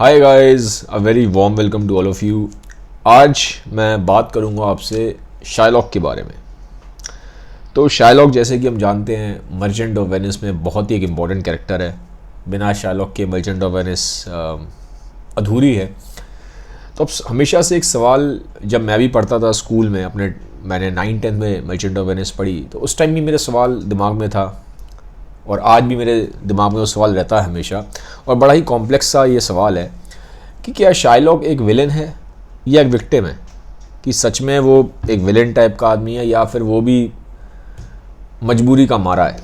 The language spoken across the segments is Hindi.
Hi guys, a very warm welcome to all of you. आज मैं बात करूंगा आपसे शाइलॉक के बारे में। तो शाइलॉक, जैसे कि हम जानते हैं, मर्चेंट ऑफ वेनिस में बहुत ही एक इम्पॉर्टेंट कैरेक्टर है। बिना शाइलॉक के मर्चेंट ऑफ वेनिस अधूरी है। तो अब हमेशा से एक सवाल, जब मैं भी पढ़ता था स्कूल में मैंने 9th-10th में मर्चेंट ऑफ वेनिस पढ़ी, तो उस टाइम भी मेरे सवाल दिमाग में था और आज भी मेरे दिमाग में वो सवाल रहता है हमेशा। और बड़ा ही कॉम्प्लेक्स सा ये सवाल है कि क्या शाइलॉक एक विलेन है या एक विक्टिम है, कि सच में वो एक विलेन टाइप का आदमी है या फिर वो भी मजबूरी का मारा है।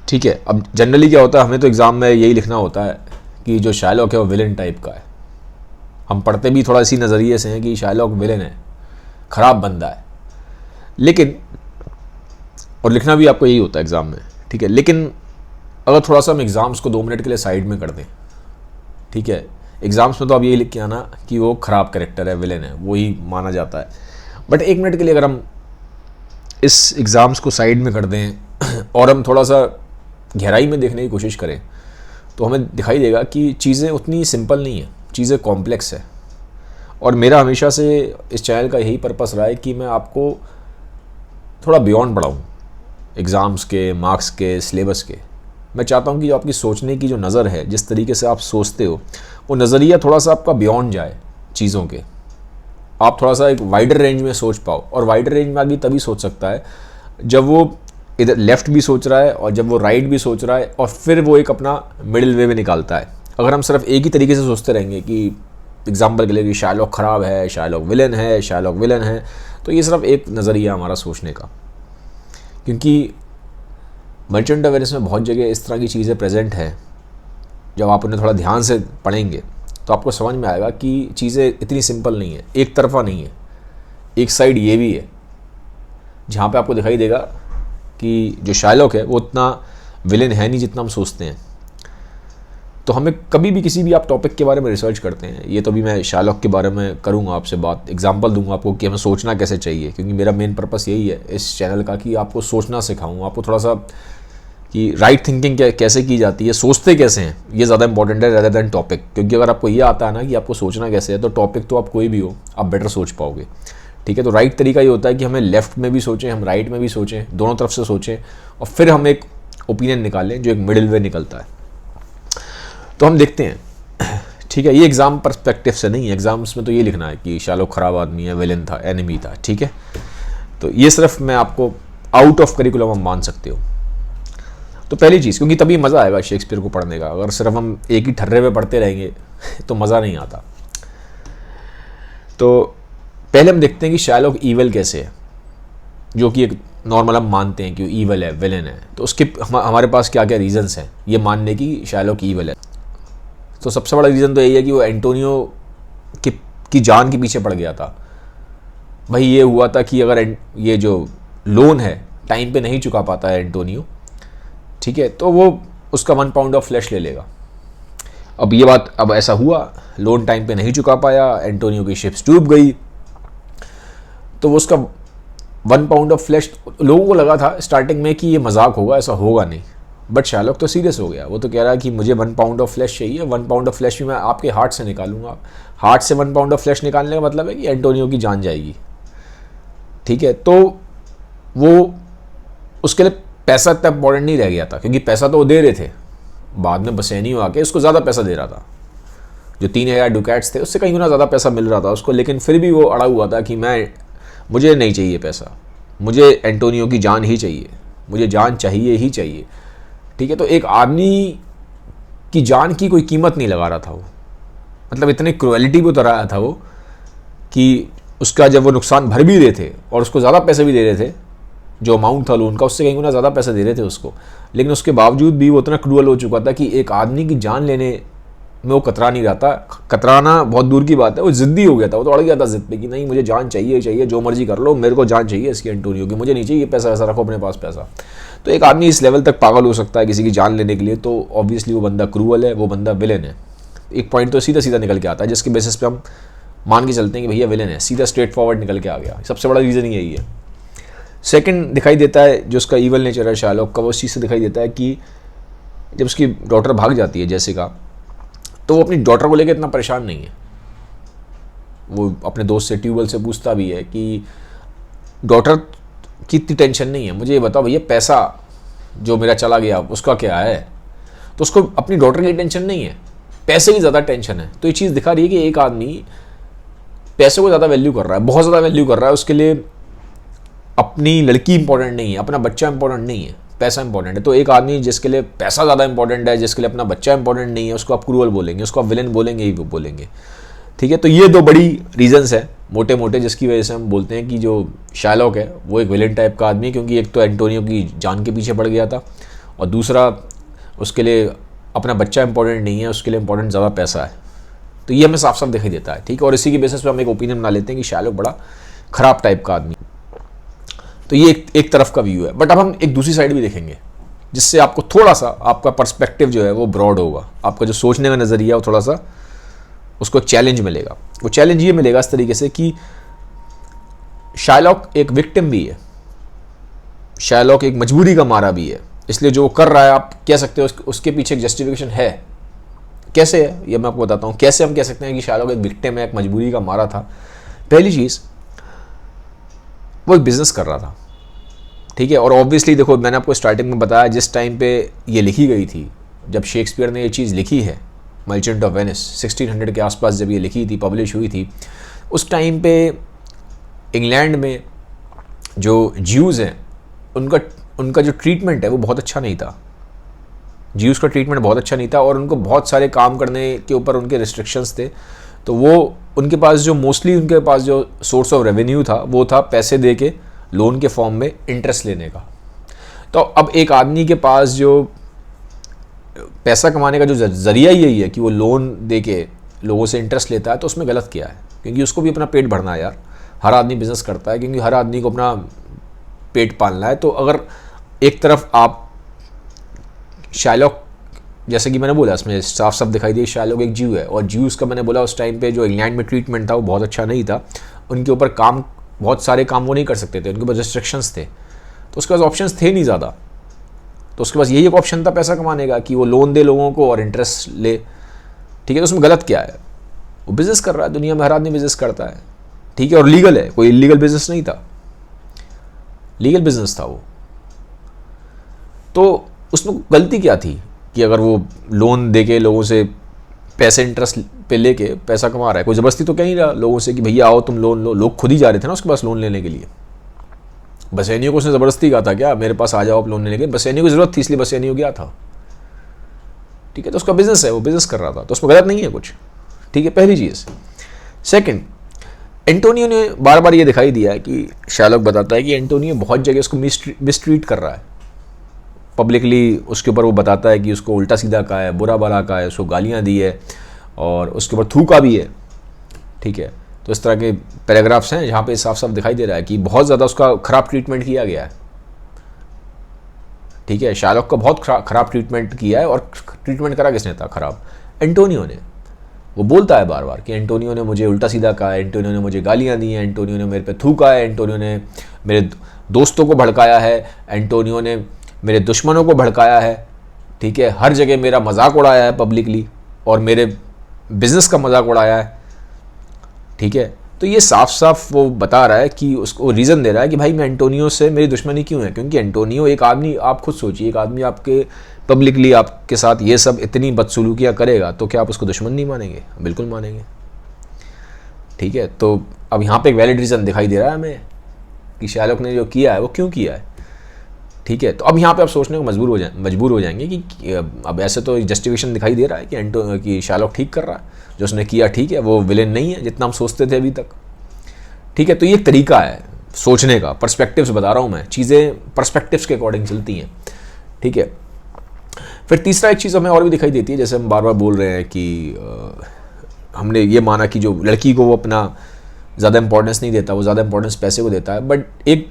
ठीक है, अब जनरली क्या होता है, हमें तो एग्ज़ाम में यही लिखना होता है कि जो शाइलॉक है वो विलेन टाइप का है। हम पढ़ते भी थोड़ा इसी नज़रिए से हैं कि शाइलॉक विलेन है, ख़राब बंदा है। लेकिन और लिखना भी आपको यही होता है एग्ज़ाम में, ठीक है। लेकिन अगर थोड़ा सा हम एग्ज़ाम्स को 2 मिनट के लिए साइड में कर दें, ठीक है, एग्ज़ाम्स में तो आप यही लिख के आना कि वो ख़राब कैरेक्टर है, विलेन है, वही माना जाता है। बट 1 मिनट के लिए अगर हम इस एग्ज़ाम्स को साइड में कर दें और हम थोड़ा सा गहराई में देखने की कोशिश करें, तो हमें दिखाई देगा कि चीज़ें उतनी सिंपल नहीं है, चीज़ें कॉम्प्लेक्स है। और मेरा हमेशा से इस चैनल का यही पर्पस रहा है कि मैं आपको थोड़ा बियॉन्ड बढ़ाऊँ एग्ज़ाम्स के, मार्क्स के, सिलेबस के। मैं चाहता हूँ कि जो आपकी सोचने की जो नज़र है, जिस तरीके से आप सोचते हो, वो नज़रिया थोड़ा सा आपका बियॉन्ड जाए चीज़ों के। आप थोड़ा सा एक वाइडर रेंज में सोच पाओ। और वाइडर रेंज में आदमी तभी सोच सकता है जब वो इधर लेफ़्ट भी सोच रहा है और जब वो राइट भी सोच रहा है, और फिर वो एक अपना मिडिल वे में निकालता है। अगर हम सिर्फ एक ही तरीके से सोचते रहेंगे कि एग्जाम्पल के लिए कि शाइलॉक ख़राब है, शाइलॉक विलन है, शाइलॉक विलन है, तो ये सिर्फ एक नज़रिया हमारा सोचने का। क्योंकि मर्चेंट ऑफ वेनिस में बहुत जगह इस तरह की चीज़ें प्रेजेंट हैं, जब आप उन्हें थोड़ा ध्यान से पढ़ेंगे तो आपको समझ में आएगा कि चीज़ें इतनी सिंपल नहीं है, एक तरफा नहीं है। एक साइड ये भी है जहाँ पे आपको दिखाई देगा कि जो शाइलॉक है वो उतना विलेन है नहीं जितना हम सोचते हैं। तो हमें कभी भी किसी भी आप टॉपिक के बारे में रिसर्च करते हैं, ये तो भी मैं शाइलॉक के बारे में करूँगा आपसे बात, एग्जांपल दूंगा आपको कि हमें सोचना कैसे चाहिए। क्योंकि मेरा मेन पर्पस यही है इस चैनल का कि आपको सोचना सिखाऊँ, आपको थोड़ा सा कि राइट थिंकिंग कैसे की जाती है, सोचते कैसे हैं, ये ज़्यादा इंपॉर्टेंट है रेदर दैन टॉपिक। क्योंकि अगर आपको ये आता है ना कि आपको सोचना कैसे है, तो टॉपिक तो आप कोई भी हो, आप बेटर सोच पाओगे। ठीक है, तो राइट तरीका ये होता है कि हमें लेफ्ट में भी सोचें, हम राइट में भी सोचें, दोनों तरफ से सोचें, और फिर हम एक ओपिनियन निकालें जो एक मिडिल वे निकलता है। तो हम देखते हैं, ठीक है, ये एग्ज़ाम पर्सपेक्टिव से नहीं है। एग्ज़ाम्स में तो ये लिखना है कि शाइलॉक ख़राब आदमी है, विलेन था, एनिमी था, ठीक है। तो ये सिर्फ मैं आपको आउट ऑफ करिकुलम हम मान सकते हो। तो पहली चीज़, क्योंकि तभी मज़ा आएगा शेक्सपियर को पढ़ने का। अगर सिर्फ हम एक ही ठर्रे में पढ़ते रहेंगे तो मज़ा नहीं आता। तो पहले हम देखते हैं कि शाइलॉक ईवल कैसे है, जो कि एक नॉर्मल हम मानते हैं कि ईवल है, विलेन है। तो उसके हमारे पास क्या क्या रीजंस हैं ये मानने की शाइलॉक ईवल है। तो सबसे बड़ा रीज़न तो यही है कि वो एंटोनियो की जान के पीछे पड़ गया था। भाई ये हुआ था कि अगर ये जो लोन है टाइम पे नहीं चुका पाता है एंटोनियो, ठीक है, तो वो उसका 1 पाउंड ऑफ फ्लैश ले लेगा। अब ये बात, अब ऐसा हुआ, लोन टाइम पे नहीं चुका पाया, एंटोनियो की शिप्स डूब गई, तो वो उसका 1 पाउंड ऑफ फ्लैश, लोगों को लगा था स्टार्टिंग में कि ये मजाक होगा, ऐसा होगा नहीं। बट शाइलॉक तो सीरियस हो गया। वो तो कह रहा है कि मुझे 1 पाउंड ऑफ फ्लैश चाहिए, 1 पाउंड ऑफ फ्लैश भी मैं आपके हार्ट से निकालूंगा। हार्ट से 1 पाउंड ऑफ फ्लैश निकालने का मतलब है कि एंटोनियो की जान जाएगी, ठीक है। तो वो उसके लिए पैसा इतना इंपॉर्टेंट नहीं रह गया था, क्योंकि पैसा तो वो दे रहे थे, बाद में बसेनियो आके उसको ज़्यादा पैसा दे रहा था। जो 3000 डुकैट्स थे उससे कहीं गुना ज़्यादा पैसा मिल रहा था उसको, लेकिन फिर भी वो अड़ा हुआ था कि मुझे नहीं चाहिए पैसा, मुझे एंटोनियो की जान ही चाहिए, मुझे जान चाहिए ही चाहिए, ठीक है। तो एक आदमी की जान की कोई कीमत नहीं लगा रहा था वो, मतलब इतने क्रुएलिटी पे उतर आया था वो कि उसका जब वो नुकसान भर भी रहे थे और उसको ज़्यादा पैसे भी दे रहे थे, जो अमाउंट था लोन का उससे कहीं गुना ज़्यादा पैसे दे रहे थे उसको, लेकिन उसके बावजूद भी वो इतना क्रूअल हो चुका था कि एक आदमी की जान लेने में वो कतरा नहीं रहा था। कतराना बहुत दूर की बात है, वो ज़िद्दी हो गया था, वो तो अड़ गया था ज़िद पे कि नहीं मुझे जान चाहिए चाहिए, जो मर्जी कर लो, मेरे को जान चाहिए इसकी एंटोनियो की, मुझे नहीं चाहिए पैसा, ऐसा रखो अपने पास पैसा। तो एक आदमी इस लेवल तक पागल हो सकता है किसी की जान लेने के लिए, तो ऑब्वियसली वो बंदा क्रूअल है, वो बंदा विलेन है। एक पॉइंट तो सीधा सीधा निकल के आता है जिसके बेसिस पे हम मान के चलते हैं कि भैया विलेन है, सीधा स्ट्रेट फॉरवर्ड निकल के आ गया। सबसे बड़ा रीज़न यही है। सेकंड दिखाई देता है जो उसका ईवल नेचर है शाइलॉक का, वो उस चीज़ से दिखाई देता है कि जब उसकी डॉटर भाग जाती है जेसिका, तो वो अपनी डॉटर को लेकर इतना परेशान नहीं है। वो अपने दोस्त से, ट्यूबवेल से पूछता भी है कि डॉटर की इतनी टेंशन नहीं है, मुझे ये बताओ भैया पैसा जो मेरा चला गया उसका क्या है। तो उसको अपनी डॉटर की टेंशन नहीं है, पैसे की ज़्यादा टेंशन है। तो ये चीज़ दिखा रही है कि एक आदमी पैसे को ज़्यादा वैल्यू कर रहा है, बहुत ज़्यादा वैल्यू कर रहा है। उसके लिए अपनी लड़की इंपॉर्टेंट नहीं है, अपना बच्चा इंपॉर्टेंट नहीं है, पैसा इंपॉर्टेंट है। तो एक आदमी जिसके लिए पैसा ज़्यादा इंपॉर्टेंट है, जिसके लिए अपना बच्चा इंपॉर्टेंट नहीं है, उसको आप क्रूअल बोलेंगे, उसको आप विलन बोलेंगे ही बोलेंगे। ठीक है, तो ये दो बड़ी रीजंस है मोटे मोटे जिसकी वजह से हम बोलते हैं कि जो शार्लॉक है वो एक विलन टाइप का आदमी है। क्योंकि एक तो एंटोनियो की जान के पीछे पड़ गया था, और दूसरा उसके लिए अपना बच्चा इंपॉर्टेंट नहीं है, उसके लिए इंपॉर्टेंट ज़्यादा पैसा है। तो ये हमें साफ साफ दिखाई देता है। ठीक है, और इसी की बेसिस पे हम एक ओपिनियन बना लेते हैं कि शार्लॉक बड़ा ख़राब टाइप का आदमी। तो ये एक तरफ का व्यू है। बट अब हम एक दूसरी साइड भी देखेंगे जिससे आपको थोड़ा सा आपका पर्सपेक्टिव जो है वो ब्रॉड होगा, आपका जो सोचने का नज़रिया वो थोड़ा सा उसको चैलेंज मिलेगा। वो चैलेंज ये मिलेगा इस तरीके से कि शार्लॉक एक विक्टिम भी है, शार्लॉक एक मजबूरी का मारा भी है, इसलिए जो कर रहा है आप कह सकते हो उसके पीछे एक जस्टिफिकेशन है। कैसे है ये मैं आपको बताता हूँ। कैसे हम कह सकते हैं कि शार्लॉक एक विक्टिम है, एक मजबूरी का मारा था। पहली चीज़, वो एक बिजनेस कर रहा था। ठीक है, और ऑब्वियसली देखो मैंने आपको स्टार्टिंग में बताया जिस टाइम पे ये लिखी गई थी, जब शेक्सपियर ने ये चीज़ लिखी है मर्चेंट ऑफ वेनिस 1600 के आसपास जब ये लिखी थी, पब्लिश हुई थी, उस टाइम पे इंग्लैंड में जो ज्यूज़ हैं उनका जो ट्रीटमेंट है वो बहुत अच्छा नहीं था। ज्यूज़ का ट्रीटमेंट बहुत अच्छा नहीं था, और उनको बहुत सारे काम करने के ऊपर उनके रिस्ट्रिक्शंस थे। तो वो उनके पास जो मोस्टली उनके पास जो सोर्स ऑफ रेवेन्यू था वो था पैसे दे के लोन के फॉर्म में इंटरेस्ट लेने का। तो अब एक आदमी के पास जो पैसा कमाने का जो ज़रिया यही है कि वो लोन दे के लोगों से इंटरेस्ट लेता है, तो उसमें गलत क्या है? क्योंकि उसको भी अपना पेट भरना है यार। हर आदमी बिजनेस करता है क्योंकि हर आदमी को अपना पेट पालना है। तो अगर एक तरफ आप शार्लॉक, जैसे कि मैंने बोला इसमें साफ साफ दिखाई दिया शार्लॉक एक ज्यू है, और ज्यूज़ का मैंने बोला उस टाइम पे जो इंग्लैंड में ट्रीटमेंट था वो बहुत अच्छा नहीं था। उनके ऊपर काम, बहुत सारे काम वो नहीं कर सकते थे, उनके पास रिस्ट्रिक्शंस थे, तो उसके पास ऑप्शंस थे नहीं ज़्यादा। तो उसके पास यही एक ऑप्शन था पैसा कमाने का कि वो लोन दे लोगों को और इंटरेस्ट ले। ठीक है, तो उसमें गलत क्या है? वो बिज़नेस कर रहा है, दुनिया में हर आदमी बिज़नेस करता है। ठीक है, और लीगल है, कोई इलीगल बिज़नेस नहीं था, लीगल बिज़नेस था वो। तो उसमें गलती क्या थी कि अगर वो लोन दे के लोगों से पैसे इंटरेस्ट पे लेके पैसा कमा रहा है? कोई ज़बरदस्ती तो कह नहीं रहा लोगों से कि भैया आओ तुम लोन लो। लोग खुद ही जा रहे थे ना उसके पास लोन लेने के लिए। बसेनियो को उसने ज़बरदस्ती कहा था क्या मेरे पास आ जाओ आप लोन लेने के? बसेनियो की ज़रूरत थी इसलिए बसेनियो गया था। ठीक है, तो उसका बिजनेस है, वो बिजनेस कर रहा था, तो उसमें गलत नहीं है कुछ। ठीक है, पहली चीज़। सेकंड, एंटोनियो ने बार बार ये दिखाई दिया है कि शार्लॉक बताता है कि एंटोनियो बहुत जगह उसको मिसट्रीट कर रहा है पब्लिकली। उसके ऊपर वो बताता है कि उसको उल्टा सीधा कहा है, बुरा भला कहा है, उसको गालियाँ दी है, और उसके ऊपर थूका भी है। ठीक है, तो इस तरह के पैराग्राफ्स हैं जहाँ पे साफ साफ दिखाई दे रहा है कि बहुत ज़्यादा उसका ख़राब ट्रीटमेंट किया गया है। ठीक है, शार्लॉक का बहुत ख़राब ट्रीटमेंट किया है, और ट्रीटमेंट करा किसने था ख़राब? एंटोनियो ने। वो बोलता है बार बार कि एंटोनियो ने मुझे उल्टा सीधा कहा है, एंटोनियो ने मुझे गालियाँ दी हैं, एंटोनियो ने मेरे पे थूका है, एंटोनियो ने मेरे दोस्तों को भड़काया है, एंटोनियो ने मेरे दुश्मनों को भड़काया है। ठीक है, हर जगह मेरा मजाक उड़ाया है पब्लिकली, और मेरे बिज़नेस का मजाक उड़ाया है। ठीक है, तो ये साफ साफ वो बता रहा है कि उसको रीज़न दे रहा है कि भाई मैं एंटोनियो से मेरी दुश्मनी क्यों है। क्योंकि एंटोनियो एक आदमी, आप खुद सोचिए, एक आदमी आपके पब्लिकली आपके साथ ये सब इतनी बदसलूकियाँ करेगा तो क्या आप उसको दुश्मन नहीं मानेंगे? बिल्कुल मानेंगे। ठीक है, तो अब यहाँ पे एक वैलिड रीज़न दिखाई दे रहा है हमें कि शार्लॉक ने जो किया है वो क्यों किया है। ठीक है, तो अब यहाँ पे आप सोचने को मजबूर हो जाएंगे कि अब ऐसे तो जस्टिफिकेशन दिखाई दे रहा है कि शार्लॉक ठीक कर रहा है, जो उसने किया ठीक है, वो विलेन नहीं है जितना हम सोचते थे अभी तक। ठीक है, तो ये एक तरीका है सोचने का, पर्सपेक्टिव्स बता रहा हूँ मैं, चीज़ें पर्सपेक्टिव्स के अकॉर्डिंग चलती हैं। ठीक है, फिर तीसरा एक चीज़ हमें और भी दिखाई देती है, जैसे हम बार बार बोल रहे हैं कि हमने ये माना कि जो लड़की को वो अपना ज़्यादा इंपॉर्टेंस नहीं देता, वो ज़्यादा इंपॉर्टेंस पैसे को देता है। बट एक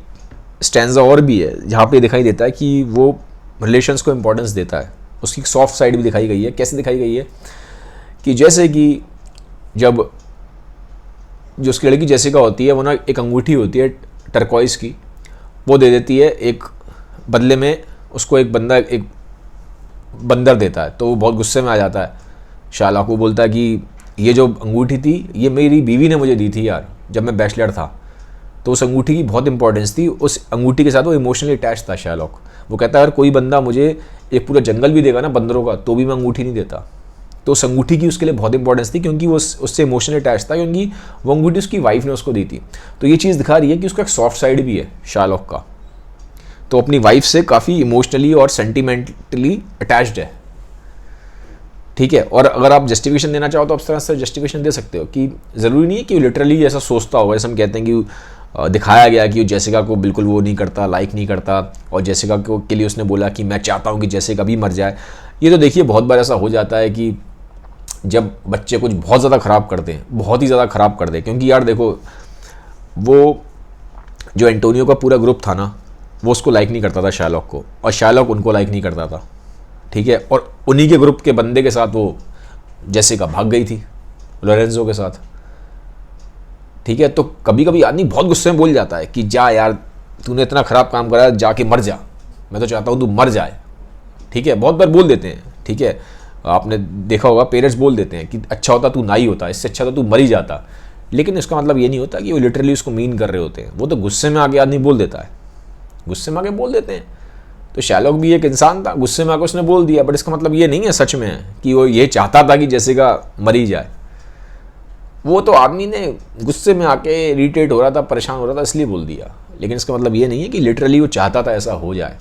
स्टैंजा और भी है जहाँ पे दिखाई देता है कि वो रिलेशंस को इंपॉर्टेंस देता है। उसकी सॉफ्ट साइड भी दिखाई गई है। कैसे दिखाई गई है? कि जैसे कि जब जो उसकी लड़की जेसिका होती है, वो ना एक अंगूठी होती है टर्कॉइस की, वो दे देती है, एक बदले में उसको एक बंदर देता है, तो वो बहुत गुस्से में आ जाता है शार्लॉक को बोलता है कि ये जो अंगूठी थी ये मेरी बीवी ने मुझे दी थी यार, जब मैं बैचलर था, तो उस अंगूठी की बहुत इंपॉर्टेंस थी, उस अंगूठी के साथ वो इमोशनली अटैच था शार्लॉक। वो कहता है अगर कोई बंदा मुझे एक पूरा जंगल भी देगा ना बंदरों का, तो भी मैं अंगूठी नहीं देता। तो उस अंगूठी की उसके लिए बहुत इंपॉर्टेंस थी, क्योंकि वो उससे इमोशनली अटैच था, क्योंकि वो अंगूठी उसकी वाइफ ने उसको दी थी। तो ये चीज़ दिखा रही है कि उसका एक सॉफ्ट साइड भी है शार्लॉक का, तो अपनी वाइफ से काफ़ी इमोशनली और सेंटिमेंटली अटैच्ड है। ठीक है, और अगर आप जस्टिफिकेशन देना चाहो तो आप इस तरह से जस्टिफिकेशन दे सकते हो कि ज़रूरी नहीं है कि वो लिटरली ऐसा सोचता होगा, जैसे हम कहते हैं कि दिखाया गया कि वो जेसिका को बिल्कुल वो नहीं करता, लाइक नहीं करता, और जेसिका को के लिए उसने बोला कि मैं चाहता हूँ कि जेसिका भी मर जाए। ये तो देखिए बहुत बार ऐसा हो जाता है कि जब बच्चे कुछ बहुत ज़्यादा ख़राब करते हैं, बहुत ही ज़्यादा ख़राब कर दे, क्योंकि यार देखो वो जो एंटोनियो का पूरा ग्रुप था ना, वो उसको लाइक नहीं करता था शार्लॉक को, और शार्लॉक उनको लाइक नहीं करता था। ठीक है, और उन्हीं के ग्रुप के बंदे के साथ वो जेसिका भाग गई थी लोरेंजो के साथ। ठीक है, तो कभी कभी आदमी बहुत गुस्से में बोल जाता है कि जा यार तूने इतना ख़राब काम करा, जाके मर जा, मैं तो चाहता हूँ तू मर जाए। ठीक है, बहुत बार बोल देते हैं। ठीक है, आपने देखा होगा पेरेंट्स बोल देते हैं कि अच्छा होता तू ना ही होता, इससे अच्छा तो तू मर ही जाता। लेकिन इसका मतलब ये नहीं होता कि वो लिटरली उसको मीन कर रहे होते हैं, वो तो गुस्से में आके आदमी बोल देता है, गुस्से में आके बोल देते हैं। तो शार्लॉक भी एक इंसान था, गुस्से में आकर उसने बोल दिया, बट इसका मतलब ये नहीं है सच में कि वो ये चाहता था कि जेसिका मरी जाए। वो तो आदमी ने गुस्से में आके इरिटेट हो रहा था, परेशान हो रहा था, इसलिए बोल दिया। लेकिन इसका मतलब ये नहीं है कि लिटरली वो चाहता था ऐसा हो जाए।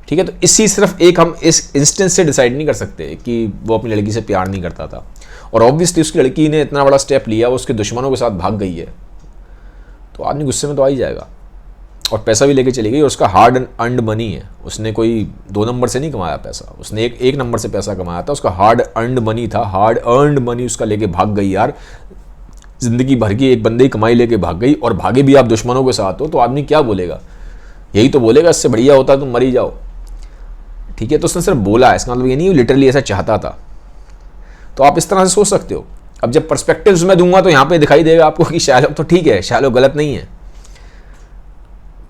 ठीक है, तो इसी सिर्फ एक हम इस इंस्टेंस से डिसाइड नहीं कर सकते कि वो अपनी लड़की से प्यार नहीं करता था, और ऑब्वियसली उसकी लड़की ने इतना बड़ा स्टेप लिया, वो उसके दुश्मनों के साथ भाग गई है, तो आदमी गुस्से में तो आ ही जाएगा। और पैसा भी लेके चली गई, और उसका हार्ड अर्नड मनी है, उसने कोई 2 नंबर से नहीं कमाया पैसा, उसने एक नंबर से पैसा कमाया था, उसका हार्ड अर्नड मनी था, हार्ड अर्नड मनी उसका लेके भाग गई यार। जिंदगी भर की एक बंदे की कमाई लेके भाग गई, और भागे भी आप दुश्मनों के साथ हो, तो आदमी क्या बोलेगा? यही तो बोलेगा इससे बढ़िया होता तुम मरी जाओ। ठीक है, तो उसने सिर्फ बोला है, इसका मतलब ये नहीं लिटरली ऐसा चाहता था। तो आप इस तरह से सोच सकते हो। अब जब पर्सपेक्टिव्स मैं दूंगा तो यहाँ पे दिखाई देगा आपको कि शार्लॉक तो ठीक है, शार्लॉक गलत नहीं है।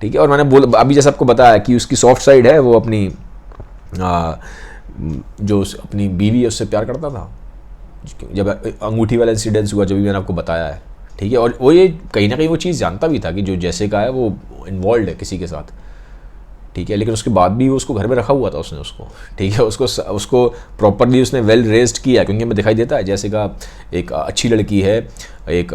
ठीक है, और मैंने अभी जैसे आपको बताया कि उसकी सॉफ्ट साइड है, वो अपनी जो अपनी बीवी है उससे प्यार करता था। जब अंगूठी वाला इंसिडेंस हुआ, जब भी मैंने आपको बताया है। ठीक है, और वो ये कहीं ना कहीं वो चीज़ जानता भी था कि जो जेसिका है वो इन्वॉल्व है किसी के साथ। ठीक है, लेकिन उसके बाद भी वो उसको घर में रखा हुआ था उसने उसको। ठीक है, उसको प्रॉपरली उसने वेल रेस्ड किया, क्योंकि हमें दिखाई देता है जेसिका एक अच्छी लड़की है, एक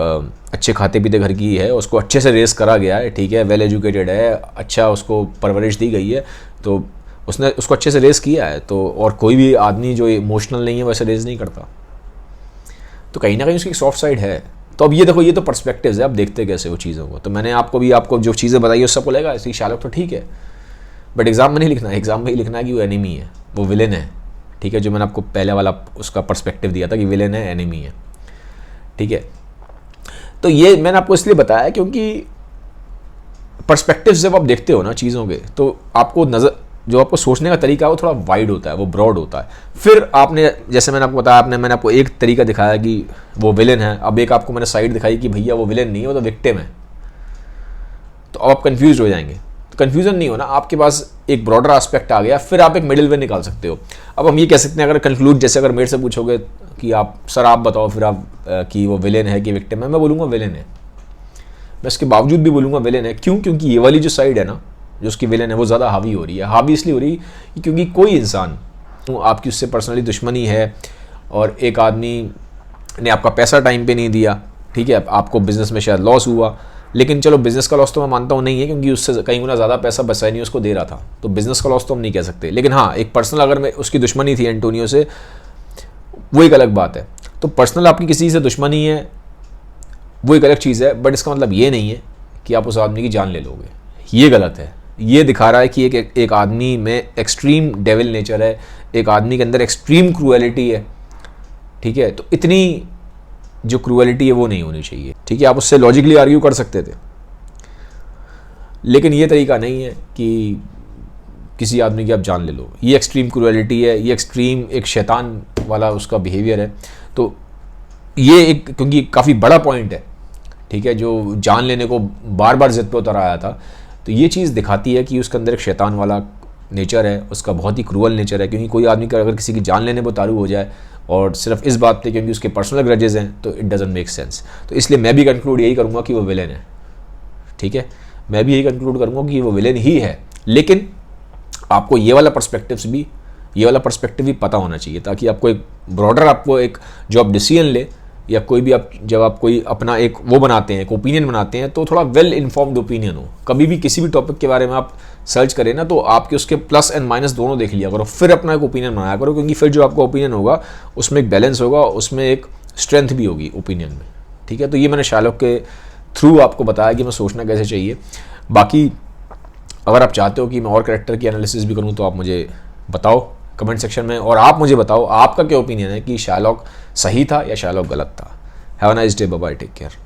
अच्छे खाते पीते घर की है, उसको अच्छे से रेस करा गया है। ठीक है, वेल एजुकेटेड है, अच्छा उसको परवरिश दी गई है, तो उसने उसको अच्छे से रेस किया है। तो और कोई भी आदमी जो इमोशनल नहीं है वैसे रेस नहीं करता। तो कहीं ना कहीं उसकी सॉफ्ट साइड है। तो अब ये देखो, ये तो पर्सपेक्टिव्स है, आप देखते कैसे वो चीज़ों को। तो मैंने आपको जो चीज़ें बताई उससे बोलेगा ऐसी शार्लॉक तो ठीक है, बट एग्जाम में नहीं लिखना है। एग्जाम में ही लिखना है कि वो एनिमी है, वो विलेन है। ठीक है, जो मैंने आपको पहले वाला उसका पर्सपेक्टिव दिया था कि विलेन है, एनिमी है। ठीक है, तो ये मैंने आपको इसलिए बताया क्योंकि पर्सपेक्टिव जब आप देखते हो ना चीज़ों के, तो आपको जो आपको सोचने का तरीका है वो थोड़ा वाइड होता है, वो ब्रॉड होता है। फिर आपने जैसे मैंने आपको बताया, मैंने आपको एक तरीका दिखाया कि वो विलेन है, अब एक आपको मैंने साइड दिखाई कि भैया वो विलेन नहीं है, वो तो विक्टिम है। तो अब आप कंफ्यूज हो जाएंगे। तो कन्फ्यूजन नहीं होना, आपके पास एक ब्रॉडर एस्पेक्ट आ गया, फिर आप एक मिडिल वे निकाल सकते हो। अब हम ये कह सकते हैं, अगर कंक्लूड, जैसे अगर मेरे से पूछोगे कि आप सर आप बताओ फिर आप कि वो विलेन है कि विक्टिम है, मैं बोलूँगा विलेन है। मैं इसके बावजूद भी बोलूँगा विलेन है। क्यों? क्योंकि ये वाली जो साइड है ना, जो उसकी विलेन है, वो ज़्यादा हावी हो रही है। हावी इसलिए हो रही है क्योंकि कोई इंसान आपकी उससे पर्सनली दुश्मनी है, और एक आदमी ने आपका पैसा टाइम पे नहीं दिया। ठीक है, आपको बिजनेस में शायद लॉस हुआ, लेकिन चलो बिजनेस का लॉस तो मैं मानता हूँ नहीं है, क्योंकि उससे कहीं गुना ज़्यादा पैसा बसाई उसको दे रहा था, तो बिजनेस का लॉस तो हम नहीं कह सकते। लेकिन हाँ, एक पर्सनल अगर मैं उसकी दुश्मनी थी एंटोनियो से, वो एक अलग बात है। तो पर्सनल आपकी किसी से दुश्मनी है, वो एक अलग चीज़ है, बट इसका मतलब ये नहीं है कि आप उस आदमी की जान ले लोगे। ये गलत है। ये दिखा रहा है कि एक आदमी में एक्सट्रीम डेविल नेचर है, एक आदमी के अंदर एक्सट्रीम क्रूएलिटी है। ठीक है, तो इतनी जो क्रूएलिटी है वो नहीं होनी चाहिए। ठीक है, आप उससे लॉजिकली आर्ग्यू कर सकते थे, लेकिन ये तरीका नहीं है कि किसी आदमी की आप जान ले लो। ये एक्सट्रीम क्रूएलिटी है, ये एक्सट्रीम एक शैतान वाला उसका बिहेवियर है। तो ये एक क्योंकि काफ़ी बड़ा पॉइंट है, ठीक है, जो जान लेने को बार बार जिद पे उतर आया था, तो ये चीज़ दिखाती है कि उसके अंदर एक शैतान वाला नेचर है, उसका बहुत ही क्रूअल नेचर है। क्योंकि कोई आदमी का अगर किसी की जान लेने पर उतारू हो जाए, और सिर्फ इस बात पे क्योंकि उसके पर्सनल ग्रजेस हैं, तो इट डजंट मेक सेंस। तो इसलिए मैं भी कंक्लूड यही करूँगा कि वो विलेन है, ठीक है, मैं भी यही कंक्लूड करूँगा कि वो विलेन ही है। लेकिन आपको ये वाला पर्सपेक्टिव भी पता होना चाहिए, ताकि आपको एक ब्रॉडर, आपको एक जो आप डिसीजन ले, या कोई भी आप जब आप कोई अपना एक वो बनाते हैं, एक ओपिनियन बनाते हैं, तो थोड़ा वेल इन्फॉर्म्ड ओपिनियन हो। कभी भी किसी भी टॉपिक के बारे में आप सर्च करें ना, तो आपके उसके प्लस एंड माइनस दोनों देख लिया करो, फिर अपना एक ओपिनियन बनाया करो, क्योंकि फिर जो आपका ओपिनियन होगा उसमें एक बैलेंस होगा, उसमें एक स्ट्रेंथ भी होगी ओपिनियन में, ठीक है। तो ये मैंने शार्लॉक के थ्रू आपको बताया कि मैं सोचना कैसे चाहिए। बाकी अगर आप चाहते हो कि मैं और कैरेक्टर की एनालिसिस भी करूँ, तो आप मुझे बताओ कमेंट सेक्शन में, और आप मुझे बताओ आपका क्या ओपिनियन है कि शार्लॉक सही था या शार्लॉक गलत था। Have a nice day, bye bye, take care.